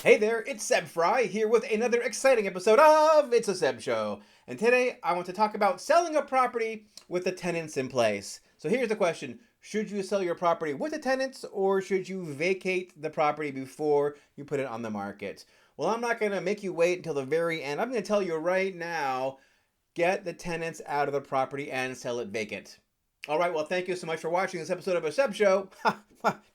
Hey there, it's Seb Fry here with another exciting episode of It's a Seb Show. And today I want to talk about selling a property with the tenants in place. So here's the question. Should you sell your property with the tenants or should you vacate the property before you put it on the market? Well, I'm not going to make you wait until the very end. I'm going to tell you right now, get the tenants out of the property and sell it vacant. All right, well, thank you so much for watching this episode of a Seb Show.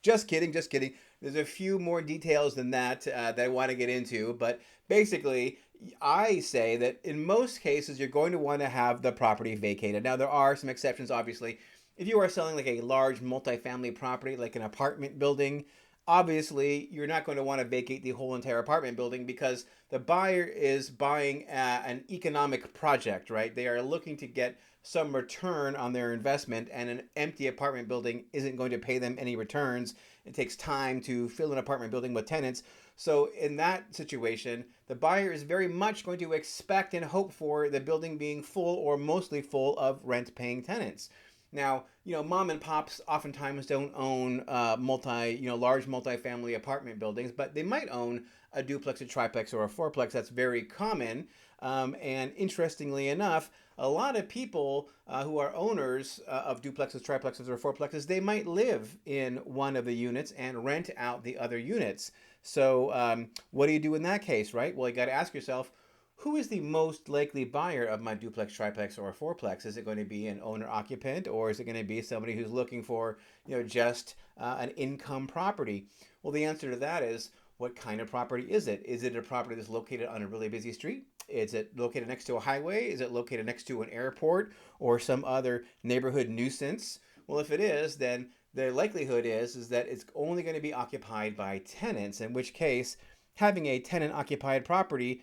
Just kidding, just kidding. There's a few more details than that I want to get into, but basically, I say that in most cases, you're going to want to have the property vacated. Now, there are some exceptions, obviously. If you are selling like a large multifamily property, like an apartment building, obviously, you're not going to want to vacate the whole entire apartment building because the buyer is buying an economic project, right? They are looking to get some return on their investment, and an empty apartment building isn't going to pay them any returns. It takes time to fill an apartment building with tenants. So in that situation, the buyer is very much going to expect and hope for the building being full or mostly full of rent-paying tenants. Now, mom and pops oftentimes don't own large multifamily apartment buildings, but they might own a duplex, a triplex, or a fourplex. That's very common. And interestingly enough, a lot of people who are owners of duplexes, triplexes, or fourplexes, they might live in one of the units and rent out the other units. So what do you do in that case, right? Well, you got to ask yourself, who is the most likely buyer of my duplex, triplex, or fourplex? Is it going to be an owner-occupant, or is it going to be somebody who's looking for, just an income property? Well, the answer to that is, what kind of property is it? Is it a property that's located on a really busy street? Is it located next to a highway? Is it located next to an airport or some other neighborhood nuisance? Well, if it is, then the likelihood is that it's only going to be occupied by tenants, in which case having a tenant-occupied property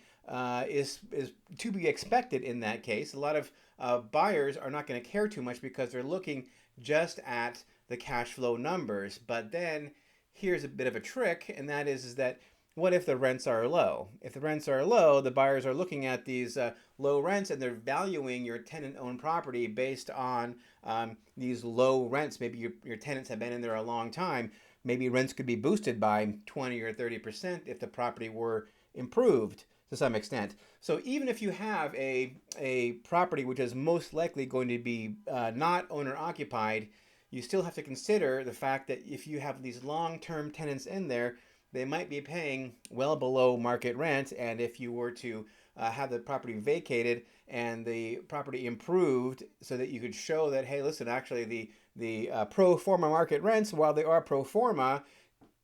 is to be expected in that case. A lot of buyers are not going to care too much because they're looking just at the cash flow numbers. But then here's a bit of a trick, and that is that what if the rents are low? If the rents are low, the buyers are looking at these low rents and they're valuing your tenant-owned property based on these low rents. Maybe your tenants have been in there a long time. Maybe rents could be boosted by 20 or 30% if the property were improved to some extent. So even if you have a property which is most likely going to be not owner-occupied, you still have to consider the fact that if you have these long-term tenants in there, they might be paying well below market rent. And if you were to have the property vacated and the property improved so that you could show that, hey, listen, actually the pro forma market rents, while they are pro forma,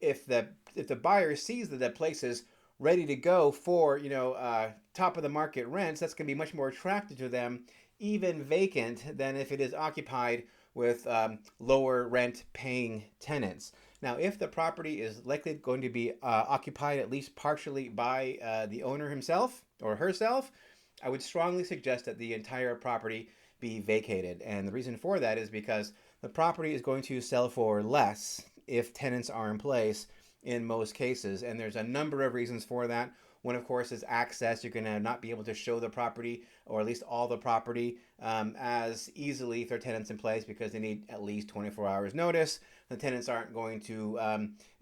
if the buyer sees that place is ready to go for top of the market rents, that's going to be much more attractive to them, even vacant, than if it is occupied with lower rent paying tenants. Now, if the property is likely going to be occupied at least partially by the owner himself or herself, I would strongly suggest that the entire property be vacated. And the reason for that is because the property is going to sell for less if tenants are in place in most cases. And there's a number of reasons for that. One, of course, is access. You're going to not be able to show the property, or at least all the property, as easily if there are tenants in place because they need at least 24 hours notice. The tenants aren't going to,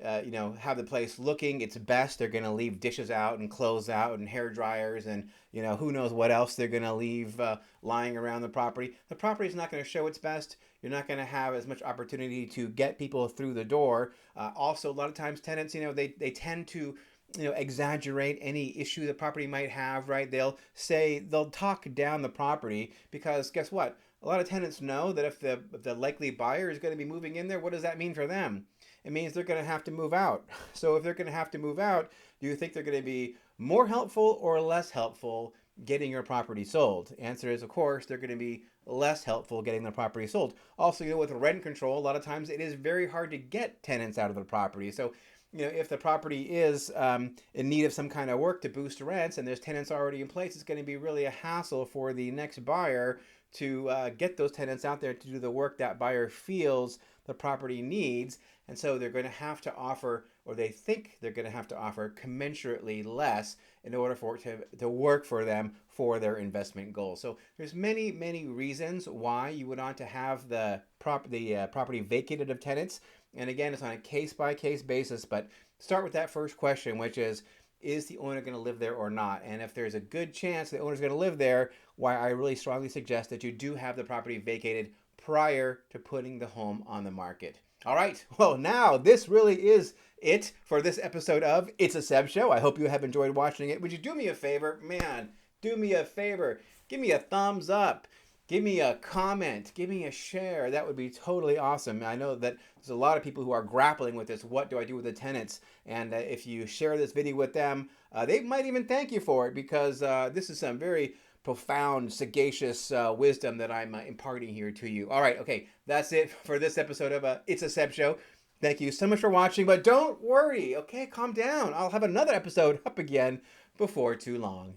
have the place looking its best. They're going to leave dishes out and clothes out and hair dryers and, who knows what else they're going to leave lying around the property. The property is not going to show its best. You're not going to have as much opportunity to get people through the door. Also, a lot of times tenants, they tend to exaggerate any issue the property might have, right? They'll talk down the property because guess what? A lot of tenants know that if the likely buyer is going to be moving in there, what does that mean for them? It means they're going to have to move out. So if they're going to have to move out, do you think they're going to be more helpful or less helpful getting your property sold? The answer is, of course, they're going to be less helpful getting the property sold. Also, with rent control, a lot of times it is very hard to get tenants out of the property. So if the property is in need of some kind of work to boost rents and there's tenants already in place, it's going to be really a hassle for the next buyer to get those tenants out there to do the work that buyer feels the property needs. And so they're going to have to offer, or they think they're going to have to offer, commensurately less in order for it to work for them for their investment goals. So there's many, many reasons why you would want to have the property vacated of tenants. And again, it's on a case-by-case basis, but start with that first question, which is is the owner going to live there or not? And if there's a good chance the owner's going to live there, why I really strongly suggest that you do have the property vacated prior to putting the home on the market. All right, well, now this really is it for this episode of It's a Seb Show. I hope you have enjoyed watching it. Would you do me a favor? Man, do me a favor. Give me a thumbs up. Give me a comment. Give me a share. That would be totally awesome. I know that there's a lot of people who are grappling with this. What do I do with the tenants? And if you share this video with them, they might even thank you for it, because this is some very profound, sagacious wisdom that I'm imparting here to you. All right, okay, that's it for this episode of It's a Seb Show. Thank you so much for watching, but don't worry, okay? Calm down. I'll have another episode up again before too long.